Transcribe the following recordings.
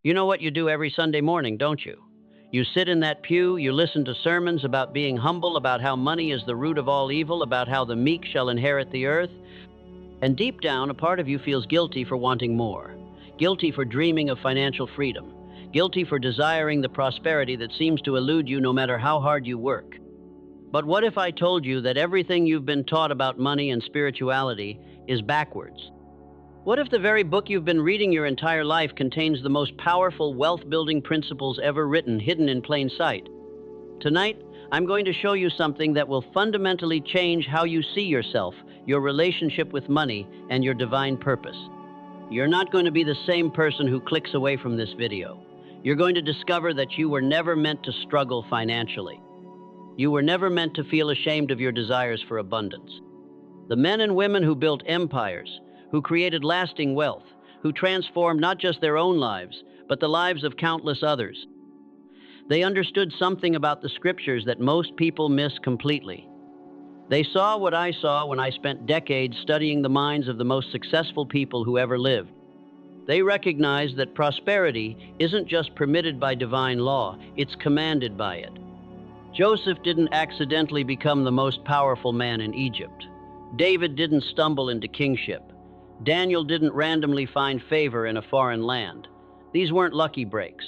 You know what you do every Sunday morning, don't you? You sit in that pew, you listen to sermons about being humble, about how money is the root of all evil, about how the meek shall inherit the earth, and deep down, a part of you feels guilty for wanting more, guilty for dreaming of financial freedom, guilty for desiring the prosperity that seems to elude you no matter how hard you work. But what if I told you that everything you've been taught about money and spirituality is backwards? What if the very book you've been reading your entire life contains the most powerful wealth-building principles ever written, hidden in plain sight? Tonight, I'm going to show you something that will fundamentally change how you see yourself, your relationship with money, and your divine purpose. You're not going to be the same person who clicks away from this video. You're going to discover that you were never meant to struggle financially. You were never meant to feel ashamed of your desires for abundance. The men and women who built empires, who created lasting wealth, who transformed not just their own lives, but the lives of countless others. They understood something about the scriptures that most people miss completely. They saw what I saw when I spent decades studying the minds of the most successful people who ever lived. They recognized that prosperity isn't just permitted by divine law, it's commanded by it. Joseph didn't accidentally become the most powerful man in Egypt. David didn't stumble into kingship. Daniel didn't randomly find favor in a foreign land. These weren't lucky breaks.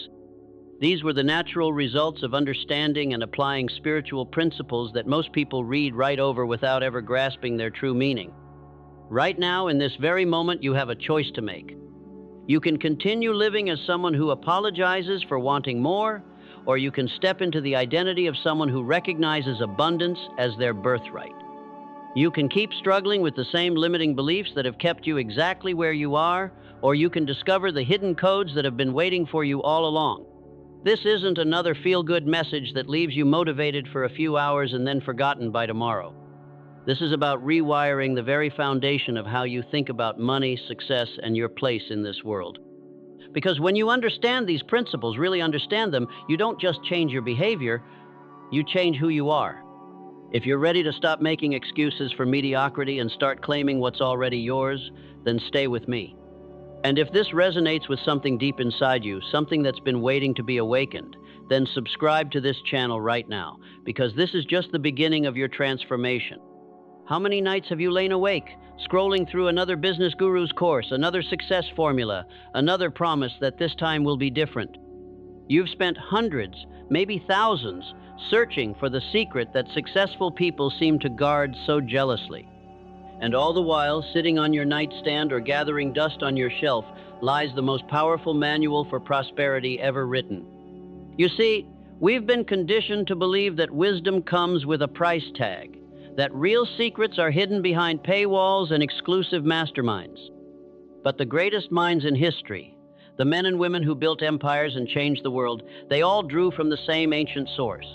These were the natural results of understanding and applying spiritual principles that most people read right over without ever grasping their true meaning. Right now, in this very moment, you have a choice to make. You can continue living as someone who apologizes for wanting more, or you can step into the identity of someone who recognizes abundance as their birthright. You can keep struggling with the same limiting beliefs that have kept you exactly where you are, or you can discover the hidden codes that have been waiting for you all along. This isn't another feel-good message that leaves you motivated for a few hours and then forgotten by tomorrow. This is about rewiring the very foundation of how you think about money, success, and your place in this world. Because when you understand these principles, really understand them, you don't just change your behavior, you change who you are. If you're ready to stop making excuses for mediocrity and start claiming what's already yours, then stay with me. And if this resonates with something deep inside you, something that's been waiting to be awakened, then subscribe to this channel right now, because this is just the beginning of your transformation. How many nights have you lain awake, scrolling through another business guru's course, another success formula, another promise that this time will be different? You've spent hundreds, maybe thousands, searching for the secret that successful people seem to guard so jealously. And all the while, sitting on your nightstand or gathering dust on your shelf, lies the most powerful manual for prosperity ever written. You see, we've been conditioned to believe that wisdom comes with a price tag, that real secrets are hidden behind paywalls and exclusive masterminds. But the greatest minds in history, the men and women who built empires and changed the world, they all drew from the same ancient source.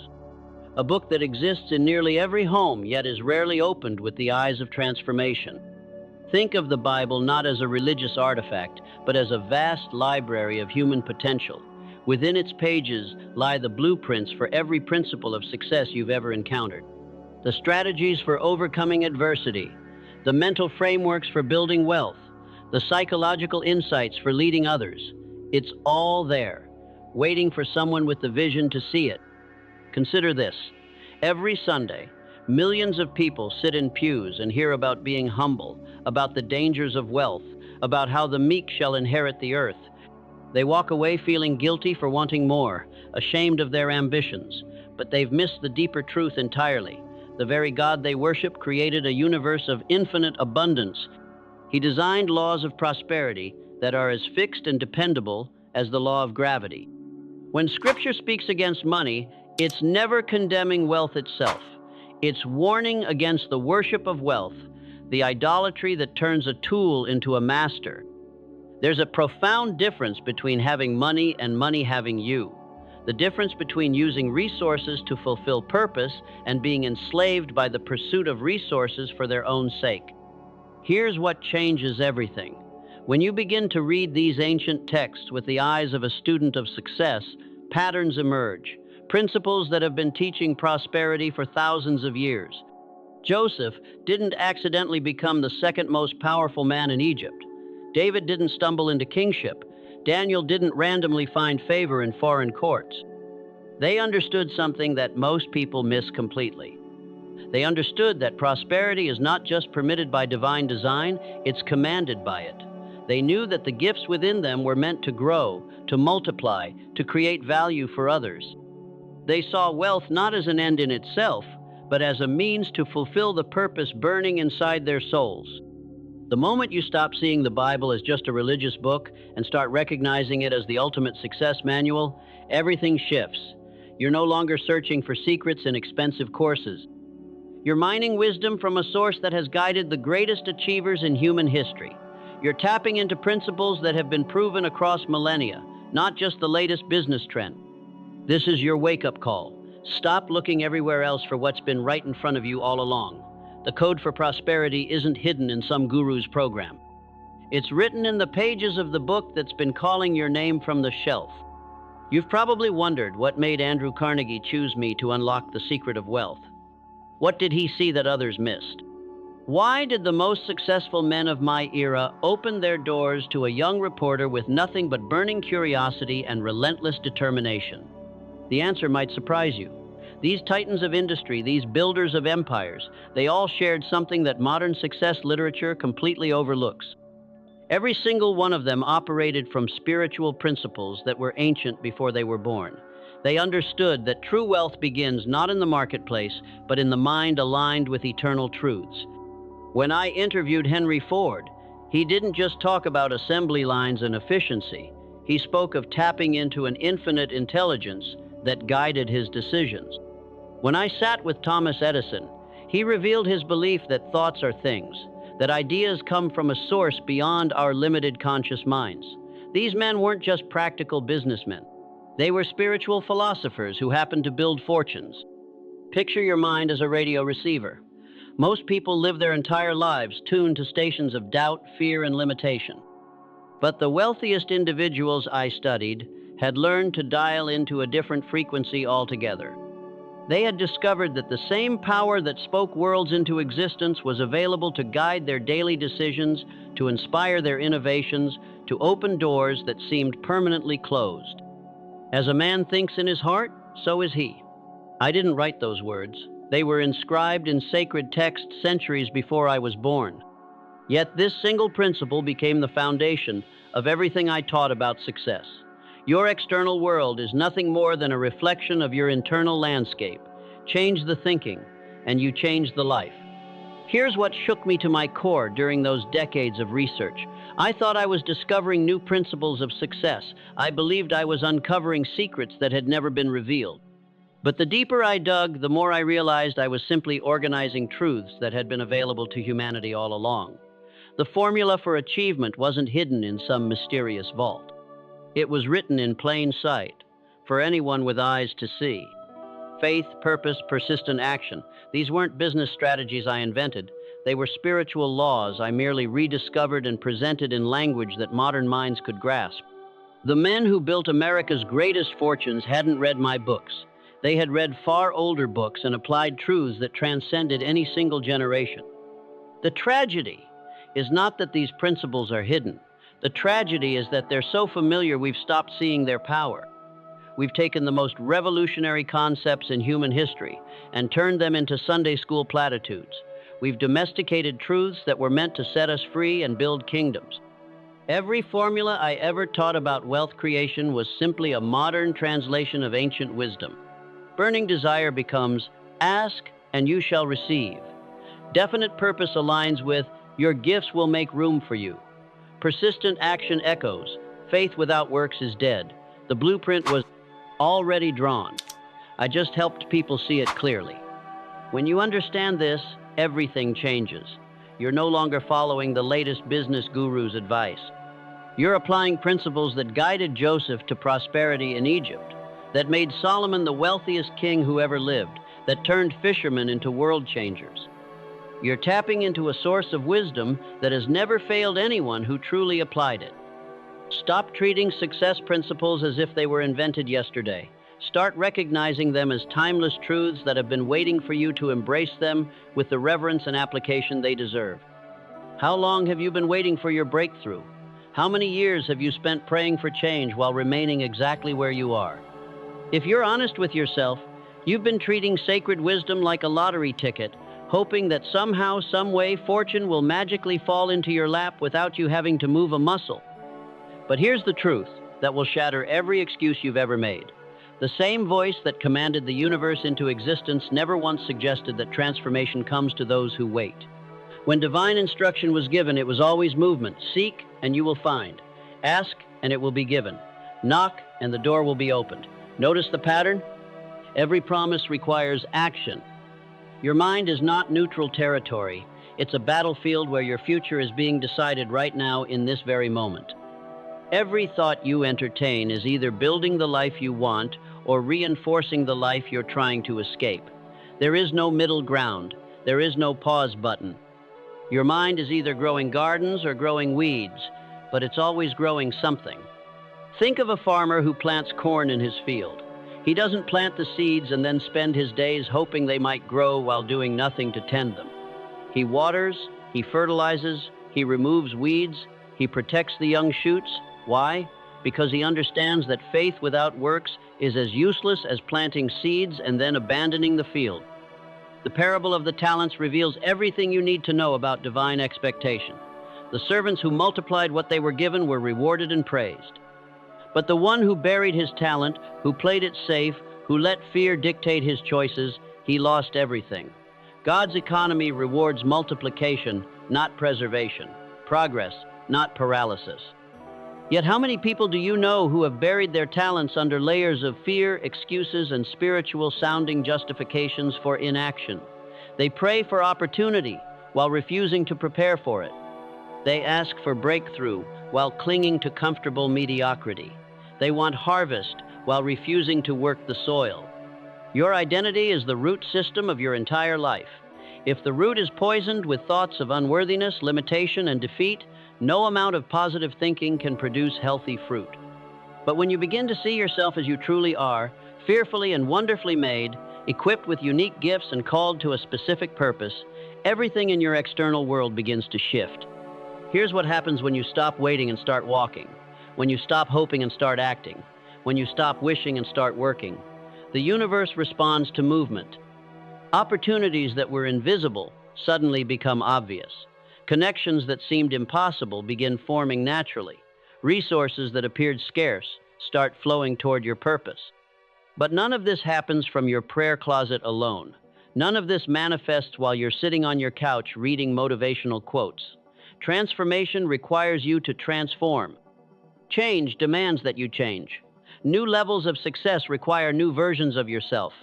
A book that exists in nearly every home, yet is rarely opened with the eyes of transformation. Think of the Bible not as a religious artifact, but as a vast library of human potential. Within its pages lie the blueprints for every principle of success you've ever encountered. The strategies for overcoming adversity, the mental frameworks for building wealth, the psychological insights for leading others. It's all there, waiting for someone with the vision to see it. Consider this. Every Sunday, millions of people sit in pews and hear about being humble, about the dangers of wealth, about how the meek shall inherit the earth. They walk away feeling guilty for wanting more, ashamed of their ambitions, but they've missed the deeper truth entirely. The very God they worship created a universe of infinite abundance. He designed laws of prosperity that are as fixed and dependable as the law of gravity. When Scripture speaks against money, it's never condemning wealth itself. It's warning against the worship of wealth, the idolatry that turns a tool into a master. There's a profound difference between having money and money having you. The difference between using resources to fulfill purpose and being enslaved by the pursuit of resources for their own sake. Here's what changes everything. When you begin to read these ancient texts with the eyes of a student of success, patterns emerge. Principles that have been teaching prosperity for thousands of years. Joseph didn't accidentally become the second most powerful man in Egypt. David didn't stumble into kingship. Daniel didn't randomly find favor in foreign courts. They understood something that most people miss completely. They understood that prosperity is not just permitted by divine design, it's commanded by it. They knew that the gifts within them were meant to grow, to multiply, to create value for others. They saw wealth not as an end in itself, but as a means to fulfill the purpose burning inside their souls. The moment you stop seeing the Bible as just a religious book and start recognizing it as the ultimate success manual, everything shifts. You're no longer searching for secrets in expensive courses. You're mining wisdom from a source that has guided the greatest achievers in human history. You're tapping into principles that have been proven across millennia, not just the latest business trend. This is your wake-up call. Stop looking everywhere else for what's been right in front of you all along. The code for prosperity isn't hidden in some guru's program. It's written in the pages of the book that's been calling your name from the shelf. You've probably wondered what made Andrew Carnegie choose me to unlock the secret of wealth. What did he see that others missed? Why did the most successful men of my era open their doors to a young reporter with nothing but burning curiosity and relentless determination? The answer might surprise you. These titans of industry, these builders of empires, they all shared something that modern success literature completely overlooks. Every single one of them operated from spiritual principles that were ancient before they were born. They understood that true wealth begins not in the marketplace, but in the mind aligned with eternal truths. When I interviewed Henry Ford, he didn't just talk about assembly lines and efficiency. He spoke of tapping into an infinite intelligence that guided his decisions. When I sat with Thomas Edison, he revealed his belief that thoughts are things, that ideas come from a source beyond our limited conscious minds. These men weren't just practical businessmen. They were spiritual philosophers who happened to build fortunes. Picture your mind as a radio receiver. Most people live their entire lives tuned to stations of doubt, fear, and limitation. But the wealthiest individuals I studied had learned to dial into a different frequency altogether. They had discovered that the same power that spoke worlds into existence was available to guide their daily decisions, to inspire their innovations, to open doors that seemed permanently closed. As a man thinks in his heart, so is he. I didn't write those words. They were inscribed in sacred texts centuries before I was born. Yet this single principle became the foundation of everything I taught about success. Your external world is nothing more than a reflection of your internal landscape. Change the thinking, and you change the life. Here's what shook me to my core during those decades of research. I thought I was discovering new principles of success. I believed I was uncovering secrets that had never been revealed. But the deeper I dug, the more I realized I was simply organizing truths that had been available to humanity all along. The formula for achievement wasn't hidden in some mysterious vault. It was written in plain sight, for anyone with eyes to see. Faith, purpose, persistent action. These weren't business strategies I invented. They were spiritual laws I merely rediscovered and presented in language that modern minds could grasp. The men who built America's greatest fortunes hadn't read my books. They had read far older books and applied truths that transcended any single generation. The tragedy is not that these principles are hidden. The tragedy is that they're so familiar we've stopped seeing their power. We've taken the most revolutionary concepts in human history and turned them into Sunday school platitudes. We've domesticated truths that were meant to set us free and build kingdoms. Every formula I ever taught about wealth creation was simply a modern translation of ancient wisdom. Burning desire becomes, ask and you shall receive. Definite purpose aligns with, your gifts will make room for you. Persistent action echoes, faith without works is dead. The blueprint was already drawn. I just helped people see it clearly. When you understand this, everything changes. You're no longer following the latest business guru's advice. You're applying principles that guided Joseph to prosperity in Egypt, that made Solomon the wealthiest king who ever lived, that turned fishermen into world changers. You're tapping into a source of wisdom that has never failed anyone who truly applied it. Stop treating success principles as if they were invented yesterday. Start recognizing them as timeless truths that have been waiting for you to embrace them with the reverence and application they deserve. How long have you been waiting for your breakthrough? How many years have you spent praying for change while remaining exactly where you are? If you're honest with yourself, you've been treating sacred wisdom like a lottery ticket, hoping that somehow, some way, fortune will magically fall into your lap without you having to move a muscle. But here's the truth that will shatter every excuse you've ever made. The same voice that commanded the universe into existence never once suggested that transformation comes to those who wait. When divine instruction was given, it was always movement. Seek, and you will find. Ask, and it will be given. Knock, and the door will be opened. Notice the pattern? Every promise requires action. Your mind is not neutral territory. It's a battlefield where your future is being decided right now in this very moment. Every thought you entertain is either building the life you want or reinforcing the life you're trying to escape. There is no middle ground. There is no pause button. Your mind is either growing gardens or growing weeds, but it's always growing something. Think of a farmer who plants corn in his field. He doesn't plant the seeds and then spend his days hoping they might grow while doing nothing to tend them. He waters, he fertilizes, he removes weeds, he protects the young shoots. Why? Because he understands that faith without works is as useless as planting seeds and then abandoning the field. The parable of the talents reveals everything you need to know about divine expectation. The servants who multiplied what they were given were rewarded and praised. But the one who buried his talent, who played it safe, who let fear dictate his choices, he lost everything. God's economy rewards multiplication, not preservation. Progress, not paralysis. Yet how many people do you know who have buried their talents under layers of fear, excuses, and spiritual-sounding justifications for inaction? They pray for opportunity while refusing to prepare for it. They ask for breakthrough while clinging to comfortable mediocrity. They want harvest while refusing to work the soil. Your identity is the root system of your entire life. If the root is poisoned with thoughts of unworthiness, limitation, and defeat, no amount of positive thinking can produce healthy fruit. But when you begin to see yourself as you truly are, fearfully and wonderfully made, equipped with unique gifts and called to a specific purpose, everything in your external world begins to shift. Here's what happens when you stop waiting and start walking, when you stop hoping and start acting, when you stop wishing and start working. The universe responds to movement. Opportunities that were invisible suddenly become obvious. Connections that seemed impossible begin forming naturally. Resources that appeared scarce start flowing toward your purpose. But none of this happens from your prayer closet alone. None of this manifests while you're sitting on your couch reading motivational quotes. Transformation requires you to transform. Change demands that you change. New levels of success require new versions of yourself.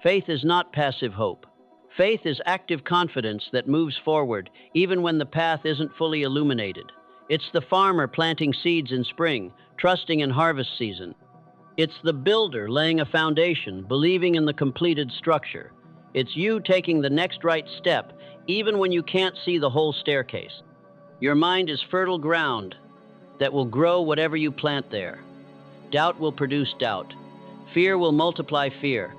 Faith is not passive hope. Faith is active confidence that moves forward, even when the path isn't fully illuminated. It's the farmer planting seeds in spring, trusting in harvest season. It's the builder laying a foundation, believing in the completed structure. It's you taking the next right step, even when you can't see the whole staircase. Your mind is fertile ground that will grow whatever you plant there. Doubt will produce doubt. Fear will multiply fear.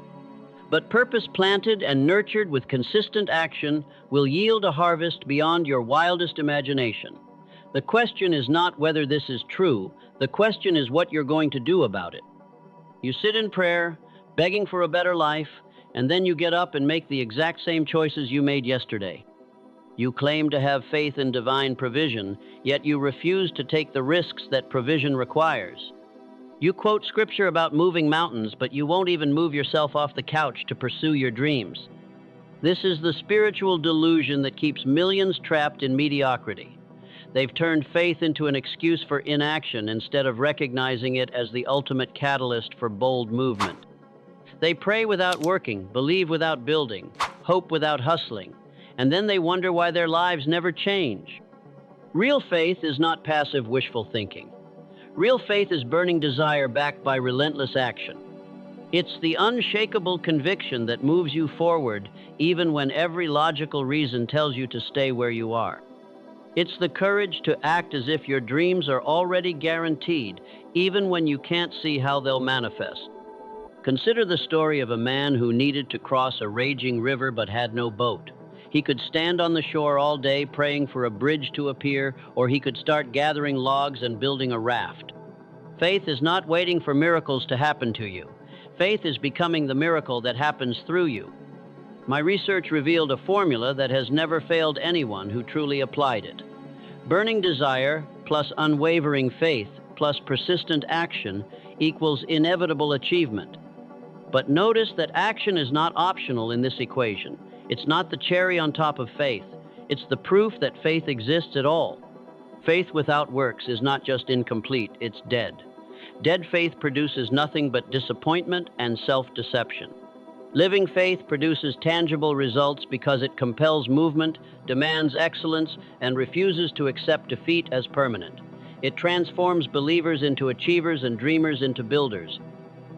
But purpose planted and nurtured with consistent action will yield a harvest beyond your wildest imagination. The question is not whether this is true. The question is what you're going to do about it. You sit in prayer, begging for a better life, and then you get up and make the exact same choices you made yesterday. You claim to have faith in divine provision, yet you refuse to take the risks that provision requires. You quote scripture about moving mountains, but you won't even move yourself off the couch to pursue your dreams. This is the spiritual delusion that keeps millions trapped in mediocrity. They've turned faith into an excuse for inaction instead of recognizing it as the ultimate catalyst for bold movement. They pray without working, believe without building, hope without hustling, and then they wonder why their lives never change. Real faith is not passive wishful thinking. Real faith is burning desire backed by relentless action. It's the unshakable conviction that moves you forward even when every logical reason tells you to stay where you are. It's the courage to act as if your dreams are already guaranteed, even when you can't see how they'll manifest. Consider the story of a man who needed to cross a raging river but had no boat. He could stand on the shore all day praying for a bridge to appear, or he could start gathering logs and building a raft. Faith is not waiting for miracles to happen to you. Faith is becoming the miracle that happens through you. My research revealed a formula that has never failed anyone who truly applied it. Burning desire plus unwavering faith plus persistent action equals inevitable achievement. But notice that action is not optional in this equation. It's not the cherry on top of faith. It's the proof that faith exists at all. Faith without works is not just incomplete, it's dead. Dead faith produces nothing but disappointment and self-deception. Living faith produces tangible results because it compels movement, demands excellence, and refuses to accept defeat as permanent. It transforms believers into achievers and dreamers into builders.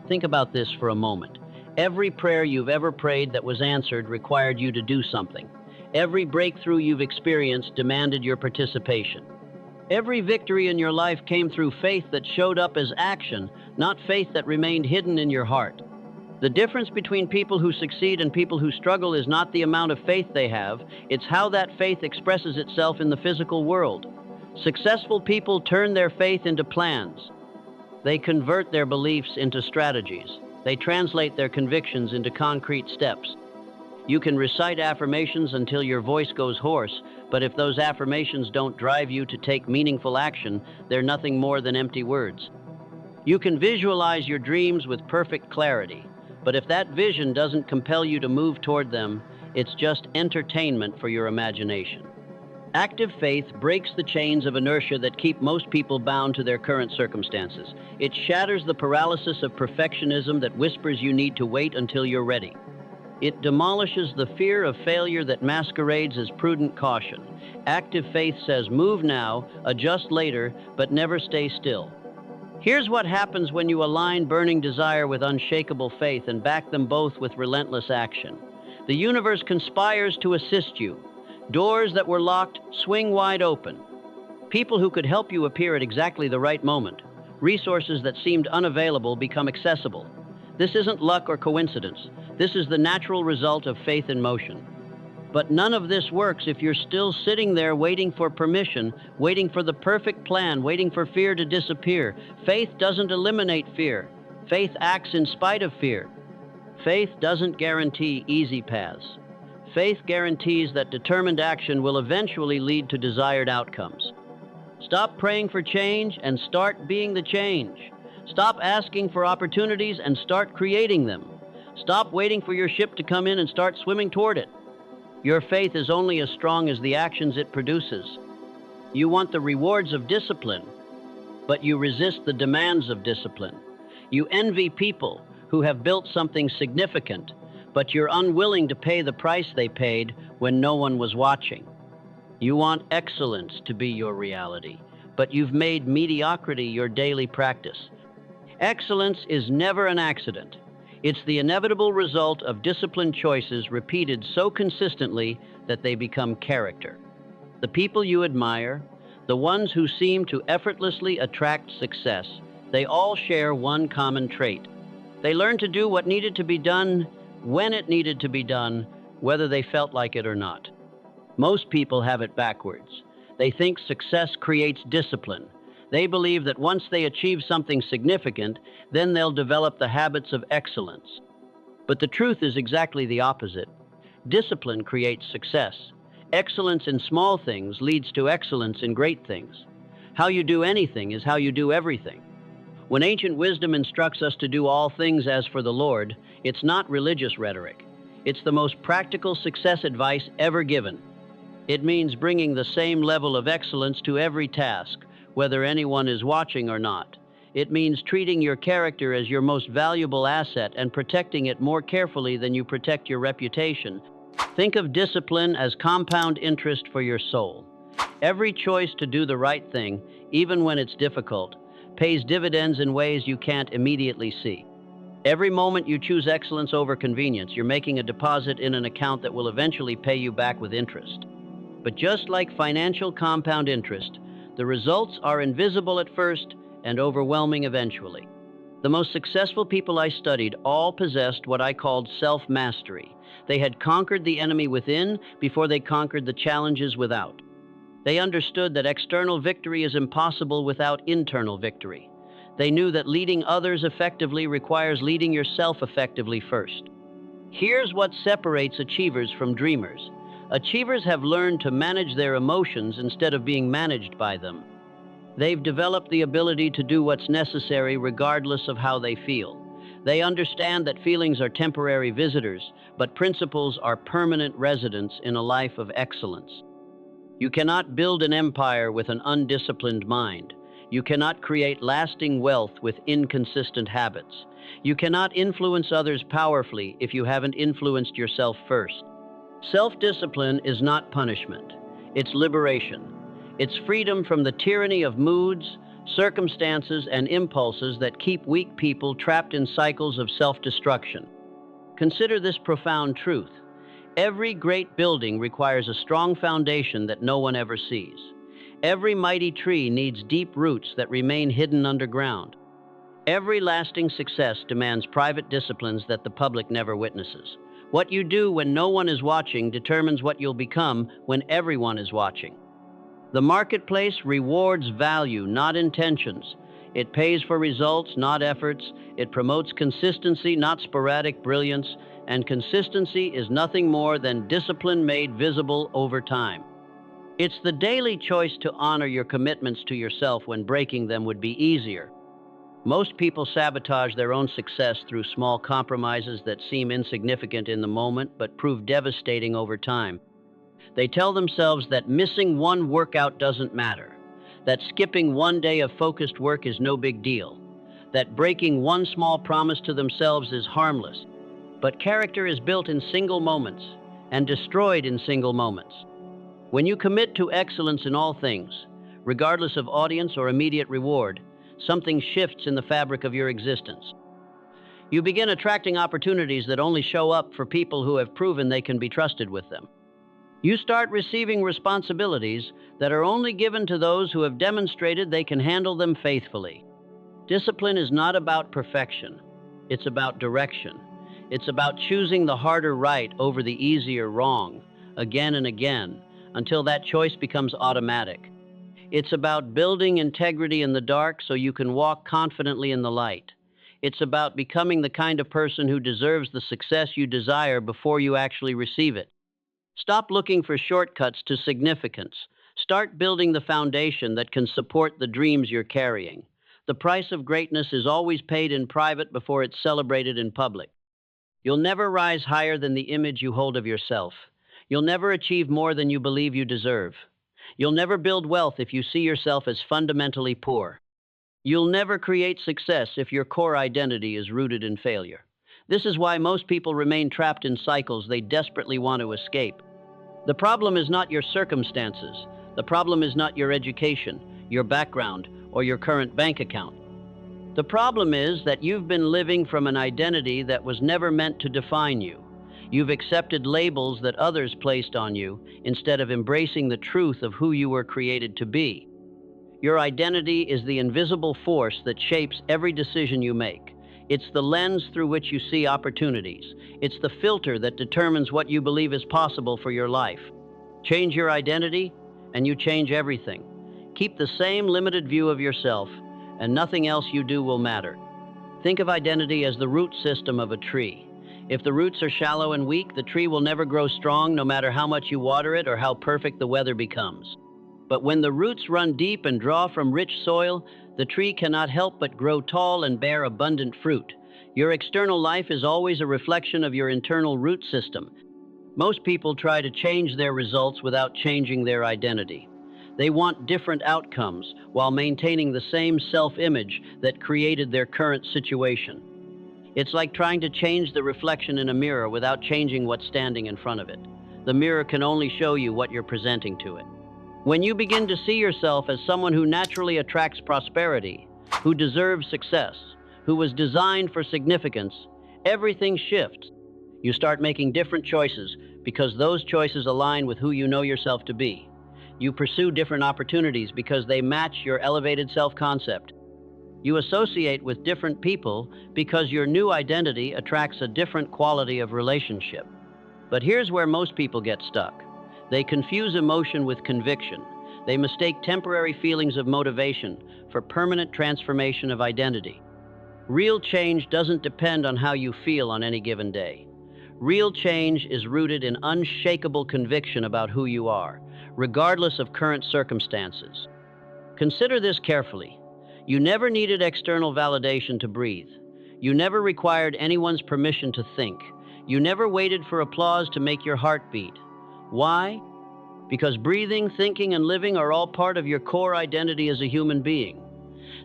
Think about this for a moment. Every prayer you've ever prayed that was answered required you to do something. Every breakthrough you've experienced demanded your participation. Every victory in your life came through faith that showed up as action, not faith that remained hidden in your heart. The difference between people who succeed and people who struggle is not the amount of faith they have, it's how that faith expresses itself in the physical world. Successful people turn their faith into plans. They convert their beliefs into strategies. They translate their convictions into concrete steps. You can recite affirmations until your voice goes hoarse, but if those affirmations don't drive you to take meaningful action, they're nothing more than empty words. You can visualize your dreams with perfect clarity, but if that vision doesn't compel you to move toward them, it's just entertainment for your imagination. Active faith breaks the chains of inertia that keep most people bound to their current circumstances. It shatters the paralysis of perfectionism that whispers you need to wait until you're ready. It demolishes the fear of failure that masquerades as prudent caution. Active faith says, move now, adjust later, but never stay still. Here's what happens when you align burning desire with unshakable faith and back them both with relentless action. The universe conspires to assist you. Doors that were locked swing wide open. People who could help you appear at exactly the right moment. Resources that seemed unavailable become accessible. This isn't luck or coincidence. This is the natural result of faith in motion. But none of this works if you're still sitting there waiting for permission, waiting for the perfect plan, waiting for fear to disappear. Faith doesn't eliminate fear. Faith acts in spite of fear. Faith doesn't guarantee easy paths. Faith guarantees that determined action will eventually lead to desired outcomes. Stop praying for change and start being the change. Stop asking for opportunities and start creating them. Stop waiting for your ship to come in and start swimming toward it. Your faith is only as strong as the actions it produces. You want the rewards of discipline, but you resist the demands of discipline. You envy people who have built something significant, but you're unwilling to pay the price they paid when no one was watching. You want excellence to be your reality, but you've made mediocrity your daily practice. Excellence is never an accident. It's the inevitable result of disciplined choices repeated so consistently that they become character. The people you admire, the ones who seem to effortlessly attract success, they all share one common trait. They learned to do what needed to be done when it needed to be done, whether they felt like it or not. Most people have it backwards. They think success creates discipline. They believe that once they achieve something significant, then they'll develop the habits of excellence. But the truth is exactly the opposite. Discipline creates success. Excellence in small things leads to excellence in great things. How you do anything is how you do everything. When ancient wisdom instructs us to do all things as for the Lord, it's not religious rhetoric. It's the most practical success advice ever given. It means bringing the same level of excellence to every task, whether anyone is watching or not. It means treating your character as your most valuable asset and protecting it more carefully than you protect your reputation. Think of discipline as compound interest for your soul. Every choice to do the right thing, even when it's difficult, pays dividends in ways you can't immediately see. Every moment you choose excellence over convenience, you're making a deposit in an account that will eventually pay you back with interest. But just like financial compound interest, the results are invisible at first and overwhelming eventually. The most successful people I studied all possessed what I called self-mastery. They had conquered the enemy within before they conquered the challenges without. They understood that external victory is impossible without internal victory. They knew that leading others effectively requires leading yourself effectively first. Here's what separates achievers from dreamers. Achievers have learned to manage their emotions instead of being managed by them. They've developed the ability to do what's necessary regardless of how they feel. They understand that feelings are temporary visitors, but principles are permanent residents in a life of excellence. You cannot build an empire with an undisciplined mind. You cannot create lasting wealth with inconsistent habits. You cannot influence others powerfully if you haven't influenced yourself first. Self-discipline is not punishment. It's liberation. It's freedom from the tyranny of moods, circumstances, and impulses that keep weak people trapped in cycles of self-destruction. Consider this profound truth. Every great building requires a strong foundation that no one ever sees. Every mighty tree needs deep roots that remain hidden underground. Every lasting success demands private disciplines that the public never witnesses. What you do when no one is watching determines what you'll become when everyone is watching. The marketplace rewards value, not intentions. It pays for results, not efforts. It promotes consistency, not sporadic brilliance. And consistency is nothing more than discipline made visible over time. It's the daily choice to honor your commitments to yourself when breaking them would be easier. Most people sabotage their own success through small compromises that seem insignificant in the moment but prove devastating over time. They tell themselves that missing one workout doesn't matter, that skipping one day of focused work is no big deal, that breaking one small promise to themselves is harmless. But character is built in single moments and destroyed in single moments. When you commit to excellence in all things, regardless of audience or immediate reward, something shifts in the fabric of your existence. You begin attracting opportunities that only show up for people who have proven they can be trusted with them. You start receiving responsibilities that are only given to those who have demonstrated they can handle them faithfully. Discipline is not about perfection. It's about direction. It's about choosing the harder right over the easier wrong, again and again, until that choice becomes automatic. It's about building integrity in the dark so you can walk confidently in the light. It's about becoming the kind of person who deserves the success you desire before you actually receive it. Stop looking for shortcuts to significance. Start building the foundation that can support the dreams you're carrying. The price of greatness is always paid in private before it's celebrated in public. You'll never rise higher than the image you hold of yourself. You'll never achieve more than you believe you deserve. You'll never build wealth if you see yourself as fundamentally poor. You'll never create success if your core identity is rooted in failure. This is why most people remain trapped in cycles they desperately want to escape. The problem is not your circumstances. The problem is not your education, your background, or your current bank account. The problem is that you've been living from an identity that was never meant to define you. You've accepted labels that others placed on you instead of embracing the truth of who you were created to be. Your identity is the invisible force that shapes every decision you make. It's the lens through which you see opportunities. It's the filter that determines what you believe is possible for your life. Change your identity, and you change everything. Keep the same limited view of yourself, and nothing else you do will matter. Think of identity as the root system of a tree. If the roots are shallow and weak, the tree will never grow strong no matter how much you water it or how perfect the weather becomes. But when the roots run deep and draw from rich soil, the tree cannot help but grow tall and bear abundant fruit. Your external life is always a reflection of your internal root system. Most people try to change their results without changing their identity. They want different outcomes while maintaining the same self-image that created their current situation. It's like trying to change the reflection in a mirror without changing what's standing in front of it. The mirror can only show you what you're presenting to it. When you begin to see yourself as someone who naturally attracts prosperity, who deserves success, who was designed for significance, everything shifts. You start making different choices because those choices align with who you know yourself to be. You pursue different opportunities because they match your elevated self-concept. You associate with different people because your new identity attracts a different quality of relationship. But here's where most people get stuck. They confuse emotion with conviction. They mistake temporary feelings of motivation for permanent transformation of identity. Real change doesn't depend on how you feel on any given day. Real change is rooted in unshakable conviction about who you are, regardless of current circumstances. Consider this carefully. You never needed external validation to breathe. You never required anyone's permission to think. You never waited for applause to make your heart beat. Why? Because breathing, thinking, and living are all part of your core identity as a human being.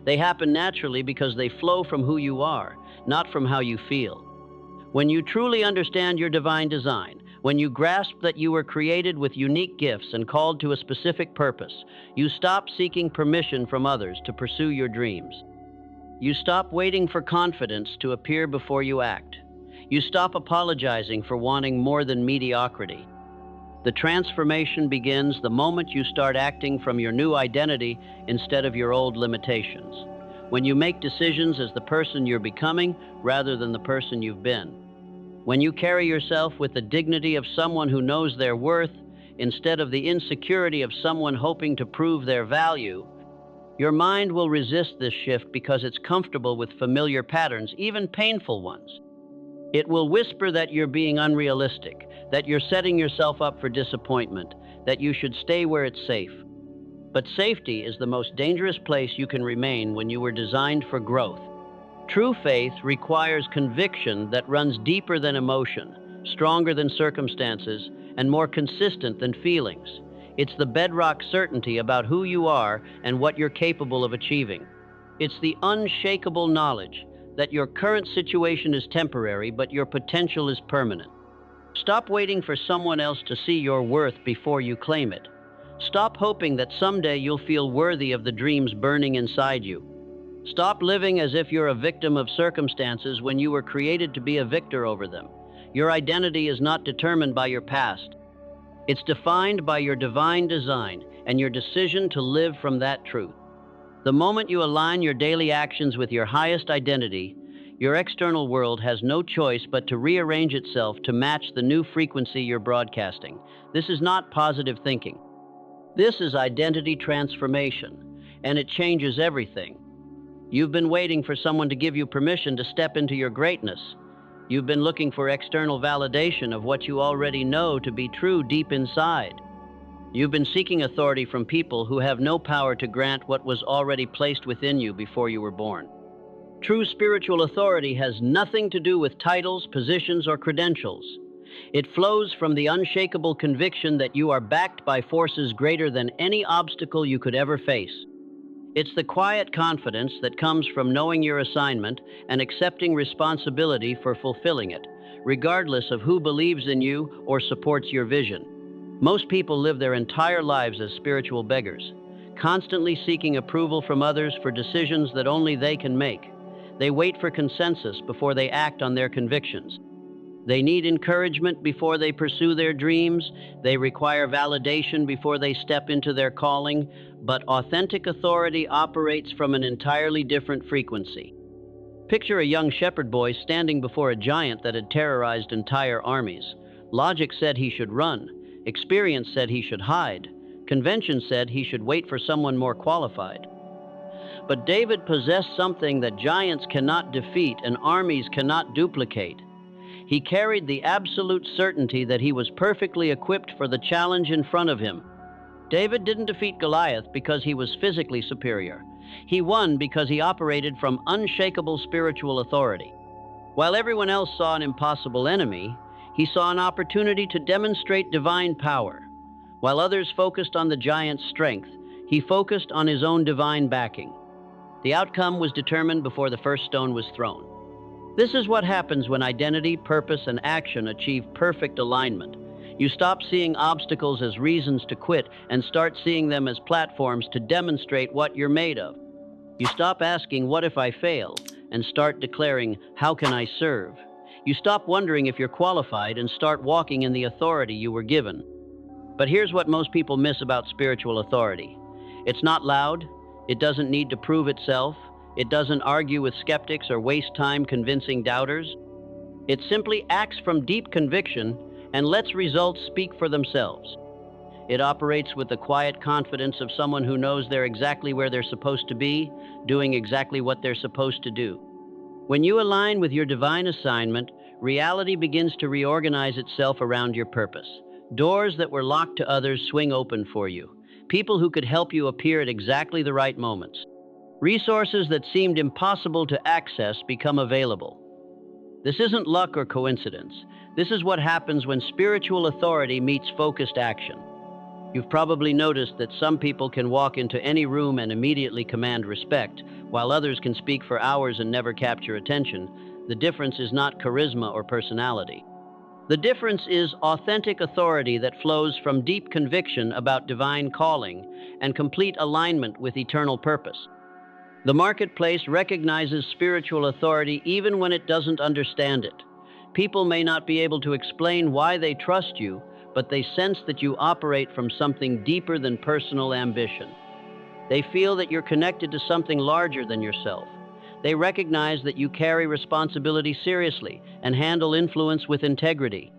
They happen naturally because they flow from who you are, not from how you feel. When you truly understand your divine design, when you grasp that you were created with unique gifts and called to a specific purpose, you stop seeking permission from others to pursue your dreams. You stop waiting for confidence to appear before you act. You stop apologizing for wanting more than mediocrity. The transformation begins the moment you start acting from your new identity instead of your old limitations. When you make decisions as the person you're becoming rather than the person you've been. When you carry yourself with the dignity of someone who knows their worth instead of the insecurity of someone hoping to prove their value, your mind will resist this shift because it's comfortable with familiar patterns, even painful ones. It will whisper that you're being unrealistic, that you're setting yourself up for disappointment, that you should stay where it's safe. But safety is the most dangerous place you can remain when you were designed for growth. True faith requires conviction that runs deeper than emotion, stronger than circumstances, and more consistent than feelings. It's the bedrock certainty about who you are and what you're capable of achieving. It's the unshakable knowledge that your current situation is temporary, but your potential is permanent. Stop waiting for someone else to see your worth before you claim it. Stop hoping that someday you'll feel worthy of the dreams burning inside you. Stop living as if you're a victim of circumstances when you were created to be a victor over them. Your identity is not determined by your past. It's defined by your divine design and your decision to live from that truth. The moment you align your daily actions with your highest identity, your external world has no choice but to rearrange itself to match the new frequency you're broadcasting. This is not positive thinking. This is identity transformation, and it changes everything. You've been waiting for someone to give you permission to step into your greatness. You've been looking for external validation of what you already know to be true deep inside. You've been seeking authority from people who have no power to grant what was already placed within you before you were born. True spiritual authority has nothing to do with titles, positions, or credentials. It flows from the unshakable conviction that you are backed by forces greater than any obstacle you could ever face. It's the quiet confidence that comes from knowing your assignment and accepting responsibility for fulfilling it, regardless of who believes in you or supports your vision. Most people live their entire lives as spiritual beggars, constantly seeking approval from others for decisions that only they can make. They wait for consensus before they act on their convictions. They need encouragement before they pursue their dreams. They require validation before they step into their calling. But authentic authority operates from an entirely different frequency. Picture a young shepherd boy standing before a giant that had terrorized entire armies. Logic said he should run. Experience said he should hide. Convention said he should wait for someone more qualified. But David possessed something that giants cannot defeat and armies cannot duplicate. He carried the absolute certainty that he was perfectly equipped for the challenge in front of him. David didn't defeat Goliath because he was physically superior. He won because he operated from unshakable spiritual authority. While everyone else saw an impossible enemy, he saw an opportunity to demonstrate divine power. While others focused on the giant's strength, he focused on his own divine backing. The outcome was determined before the first stone was thrown. This is what happens when identity, purpose, and action achieve perfect alignment. You stop seeing obstacles as reasons to quit and start seeing them as platforms to demonstrate what you're made of. You stop asking, "What if I fail?" and start declaring, "How can I serve?" You stop wondering if you're qualified and start walking in the authority you were given. But here's what most people miss about spiritual authority. It's not loud. It doesn't need to prove itself. It doesn't argue with skeptics or waste time convincing doubters. It simply acts from deep conviction and lets results speak for themselves. It operates with the quiet confidence of someone who knows they're exactly where they're supposed to be, doing exactly what they're supposed to do. When you align with your divine assignment, reality begins to reorganize itself around your purpose. Doors that were locked to others swing open for you. People who could help you appear at exactly the right moments. Resources that seemed impossible to access become available. This isn't luck or coincidence. This is what happens when spiritual authority meets focused action. You've probably noticed that some people can walk into any room and immediately command respect, while others can speak for hours and never capture attention. The difference is not charisma or personality. The difference is authentic authority that flows from deep conviction about divine calling and complete alignment with eternal purpose. The marketplace recognizes spiritual authority even when it doesn't understand it. People may not be able to explain why they trust you, but they sense that you operate from something deeper than personal ambition. They feel that you're connected to something larger than yourself. They recognize that you carry responsibility seriously and handle influence with integrity.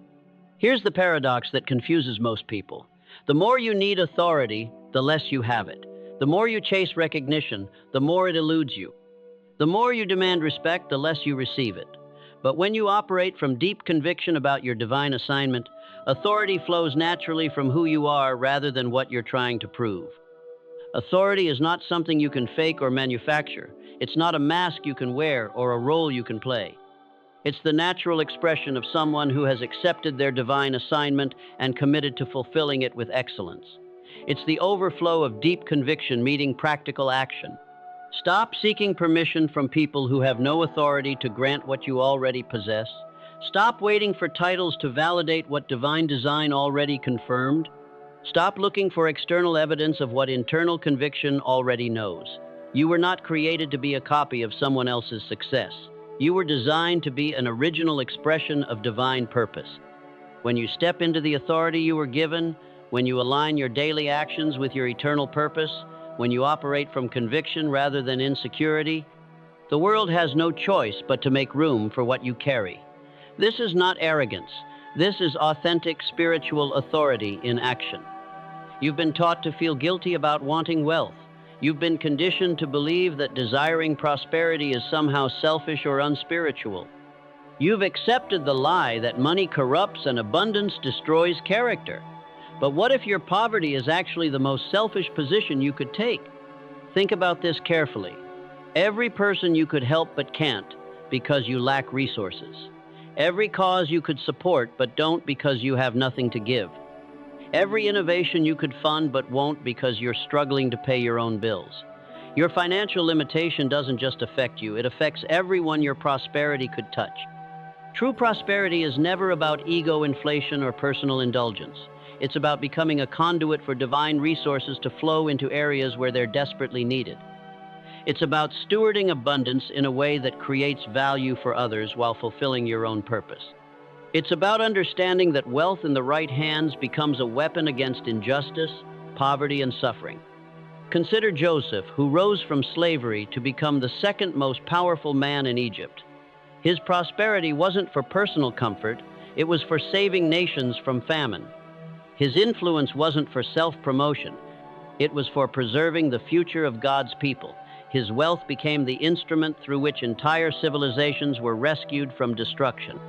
Here's the paradox that confuses most people. The more you need authority, the less you have it. The more you chase recognition, the more it eludes you. The more you demand respect, the less you receive it. But when you operate from deep conviction about your divine assignment, authority flows naturally from who you are rather than what you're trying to prove. Authority is not something you can fake or manufacture. It's not a mask you can wear or a role you can play. It's the natural expression of someone who has accepted their divine assignment and committed to fulfilling it with excellence. It's the overflow of deep conviction meeting practical action. Stop seeking permission from people who have no authority to grant what you already possess. Stop waiting for titles to validate what divine design already confirmed. Stop looking for external evidence of what internal conviction already knows. You were not created to be a copy of someone else's success. You were designed to be an original expression of divine purpose. When you step into the authority you were given, when you align your daily actions with your eternal purpose, when you operate from conviction rather than insecurity, the world has no choice but to make room for what you carry. This is not arrogance. This is authentic spiritual authority in action. You've been taught to feel guilty about wanting wealth. You've been conditioned to believe that desiring prosperity is somehow selfish or unspiritual. You've accepted the lie that money corrupts and abundance destroys character. But what if your poverty is actually the most selfish position you could take? Think about this carefully. Every person you could help but can't because you lack resources. Every cause you could support but don't because you have nothing to give. Every innovation you could fund but won't because you're struggling to pay your own bills. Your financial limitation doesn't just affect you, it affects everyone your prosperity could touch. True prosperity is never about ego inflation or personal indulgence. It's about becoming a conduit for divine resources to flow into areas where they're desperately needed. It's about stewarding abundance in a way that creates value for others while fulfilling your own purpose. It's about understanding that wealth in the right hands becomes a weapon against injustice, poverty, and suffering. Consider Joseph, who rose from slavery to become the second most powerful man in Egypt. His prosperity wasn't for personal comfort, it was for saving nations from famine. His influence wasn't for self-promotion, it was for preserving the future of God's people. His wealth became the instrument through which entire civilizations were rescued from destruction.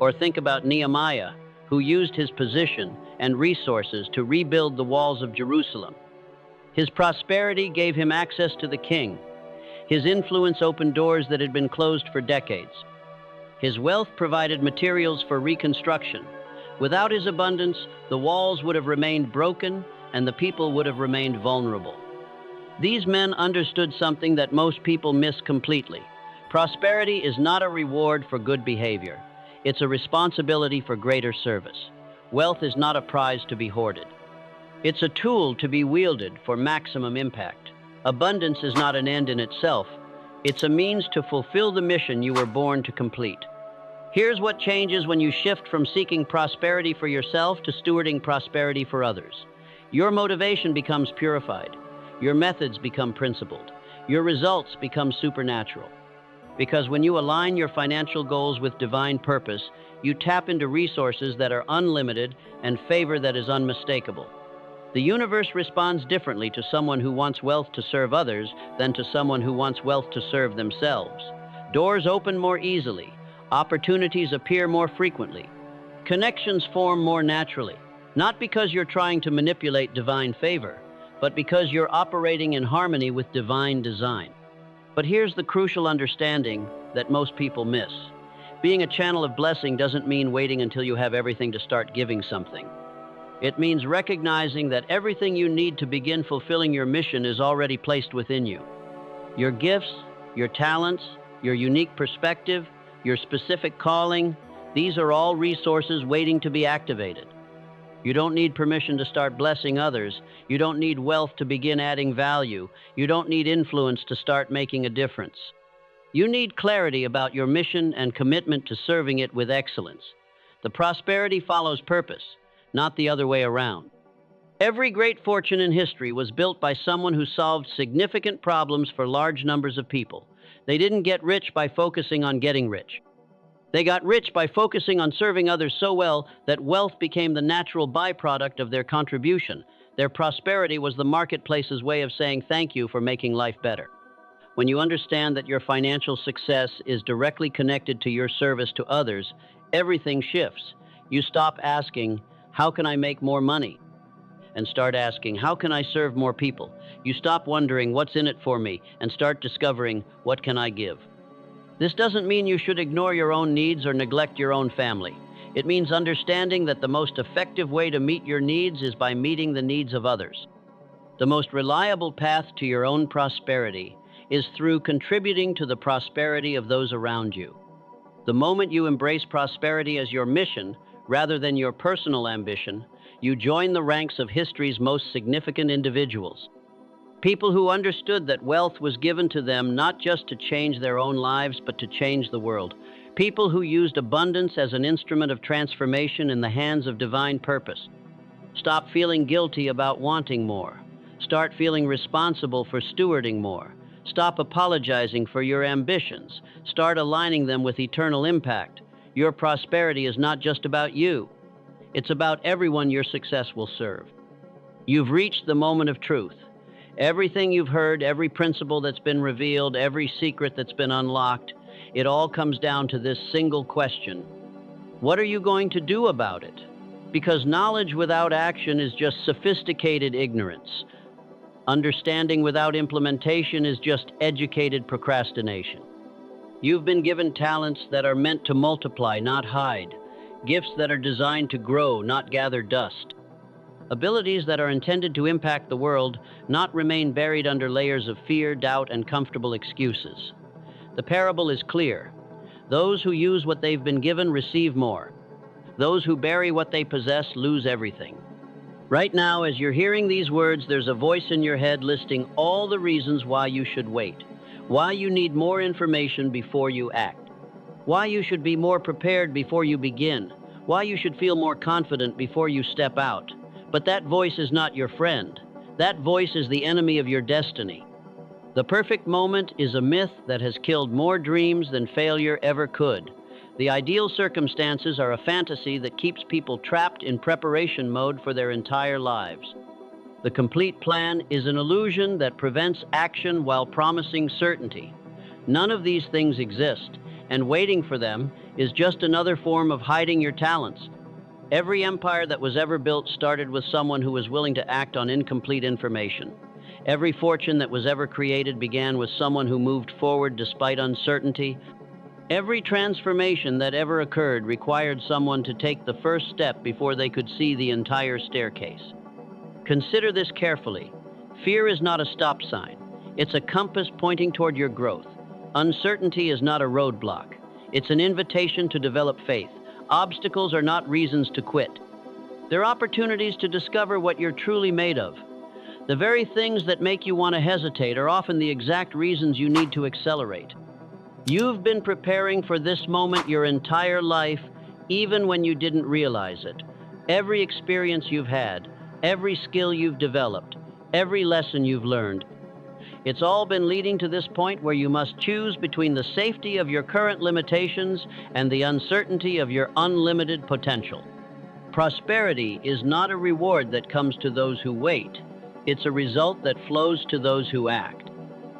Or think about Nehemiah, who used his position and resources to rebuild the walls of Jerusalem. His prosperity gave him access to the king. His influence opened doors that had been closed for decades. His wealth provided materials for reconstruction. Without his abundance, the walls would have remained broken and the people would have remained vulnerable. These men understood something that most people miss completely. Prosperity is not a reward for good behavior. It's a responsibility for greater service. Wealth is not a prize to be hoarded. It's a tool to be wielded for maximum impact. Abundance is not an end in itself. It's a means to fulfill the mission you were born to complete. Here's what changes when you shift from seeking prosperity for yourself to stewarding prosperity for others. Your motivation becomes purified. Your methods become principled. your results become supernatural. Because when you align your financial goals with divine purpose, you tap into resources that are unlimited and favor that is unmistakable. The universe responds differently to someone who wants wealth to serve others than to someone who wants wealth to serve themselves. Doors open more easily, opportunities appear more frequently, connections form more naturally, not because you're trying to manipulate divine favor, but because you're operating in harmony with divine design. But here's the crucial understanding that most people miss. Being a channel of blessing doesn't mean waiting until you have everything to start giving something. It means recognizing that everything you need to begin fulfilling your mission is already placed within you. Your gifts, your talents, your unique perspective, your specific calling, these are all resources waiting to be activated. You don't need permission to start blessing others. You don't need wealth to begin adding value. You don't need influence to start making a difference. You need clarity about your mission and commitment to serving it with excellence. The prosperity follows purpose, not the other way around. Every great fortune in history was built by someone who solved significant problems for large numbers of people. They didn't get rich by focusing on getting rich. They got rich by focusing on serving others so well that wealth became the natural byproduct of their contribution. Their prosperity was the marketplace's way of saying thank you for making life better. When you understand that your financial success is directly connected to your service to others, everything shifts. You stop asking, "How can I make more money?" and start asking, "How can I serve more people?" You stop wondering, "What's in it for me?" and start discovering, "What can I give?" This doesn't mean you should ignore your own needs or neglect your own family. It means understanding that the most effective way to meet your needs is by meeting the needs of others. The most reliable path to your own prosperity is through contributing to the prosperity of those around you. The moment you embrace prosperity as your mission, rather than your personal ambition, you join the ranks of history's most significant individuals. People who understood that wealth was given to them not just to change their own lives, but to change the world. People who used abundance as an instrument of transformation in the hands of divine purpose. Stop feeling guilty about wanting more. Start feeling responsible for stewarding more. Stop apologizing for your ambitions. Start aligning them with eternal impact. Your prosperity is not just about you. It's about everyone your success will serve. You've reached the moment of truth. Everything you've heard, every principle that's been revealed, every secret that's been unlocked, it all comes down to this single question. What are you going to do about it? Because knowledge without action is just sophisticated ignorance. Understanding without implementation is just educated procrastination. You've been given talents that are meant to multiply, not hide. Gifts that are designed to grow, not gather dust. Abilities that are intended to impact the world, not remain buried under layers of fear, doubt, and comfortable excuses. The parable is clear. Those who use what they've been given receive more. Those who bury what they possess lose everything. Right now, as you're hearing these words, there's a voice in your head listing all the reasons why you should wait, why you need more information before you act, why you should be more prepared before you begin, why you should feel more confident before you step out. But that voice is not your friend. That voice is the enemy of your destiny. The perfect moment is a myth that has killed more dreams than failure ever could. The ideal circumstances are a fantasy that keeps people trapped in preparation mode for their entire lives. The complete plan is an illusion that prevents action while promising certainty. None of these things exist, and waiting for them is just another form of hiding your talents. Every empire that was ever built started with someone who was willing to act on incomplete information. Every fortune that was ever created began with someone who moved forward despite uncertainty. Every transformation that ever occurred required someone to take the first step before they could see the entire staircase. Consider this carefully. Fear is not a stop sign. It's a compass pointing toward your growth. Uncertainty is not a roadblock. It's an invitation to develop faith. Obstacles are not reasons to quit. They're opportunities to discover what you're truly made of. The very things that make you want to hesitate are often the exact reasons you need to accelerate. You've been preparing for this moment your entire life, even when you didn't realize it. Every experience you've had, every skill you've developed, every lesson you've learned, It's all been leading to this point where you must choose between the safety of your current limitations and the uncertainty of your unlimited potential. Prosperity is not a reward that comes to those who wait. It's a result that flows to those who act.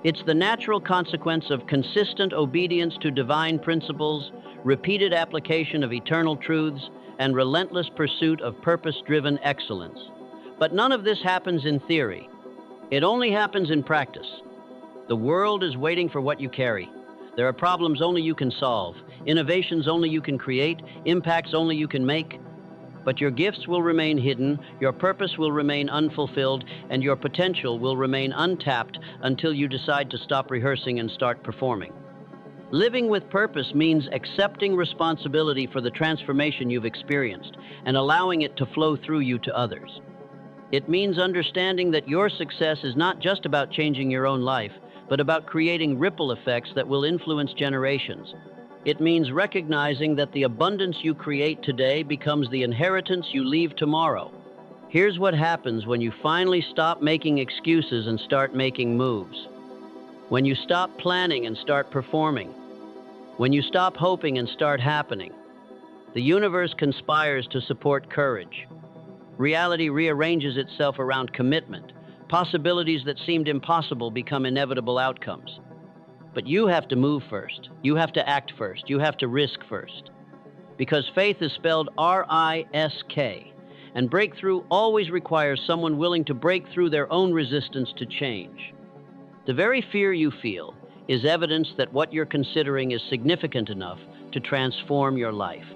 It's the natural consequence of consistent obedience to divine principles, repeated application of eternal truths, and relentless pursuit of purpose-driven excellence. But none of this happens in theory. It only happens in practice. The world is waiting for what you carry. There are problems only you can solve, innovations only you can create, impacts only you can make. But your gifts will remain hidden, your purpose will remain unfulfilled, and your potential will remain untapped until you decide to stop rehearsing and start performing. Living with purpose means accepting responsibility for the transformation you've experienced and allowing it to flow through you to others. It means understanding that your success is not just about changing your own life, but about creating ripple effects that will influence generations. It means recognizing that the abundance you create today becomes the inheritance you leave tomorrow. Here's what happens when you finally stop making excuses and start making moves. When you stop planning and start performing. When you stop hoping and start happening. The universe conspires to support courage. Reality rearranges itself around commitment. Possibilities that seemed impossible become inevitable outcomes. But you have to move first. You have to act first. You have to risk first. Because faith is spelled R-I-S-K, and breakthrough always requires someone willing to break through their own resistance to change. The very fear you feel is evidence that what you're considering is significant enough to transform your life.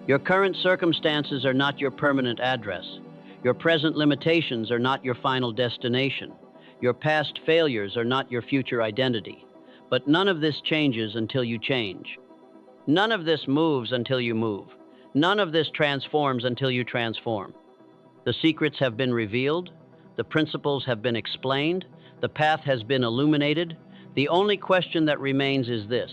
Your current circumstances are not your permanent address. Your present limitations are not your final destination. Your past failures are not your future identity. But none of this changes until you change. None of this moves until you move. None of this transforms until you transform. The secrets have been revealed. The principles have been explained. The path has been illuminated. The only question that remains is this: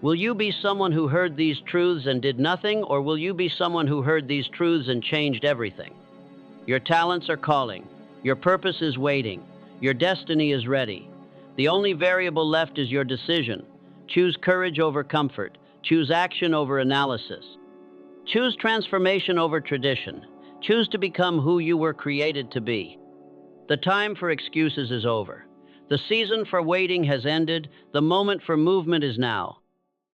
will you be someone who heard these truths and did nothing, or will you be someone who heard these truths and changed everything? Your talents are calling. Your purpose is waiting. Your destiny is ready. The only variable left is your decision. Choose courage over comfort. Choose action over analysis. Choose transformation over tradition. Choose to become who you were created to be. The time for excuses is over. The season for waiting has ended. The moment for movement is now.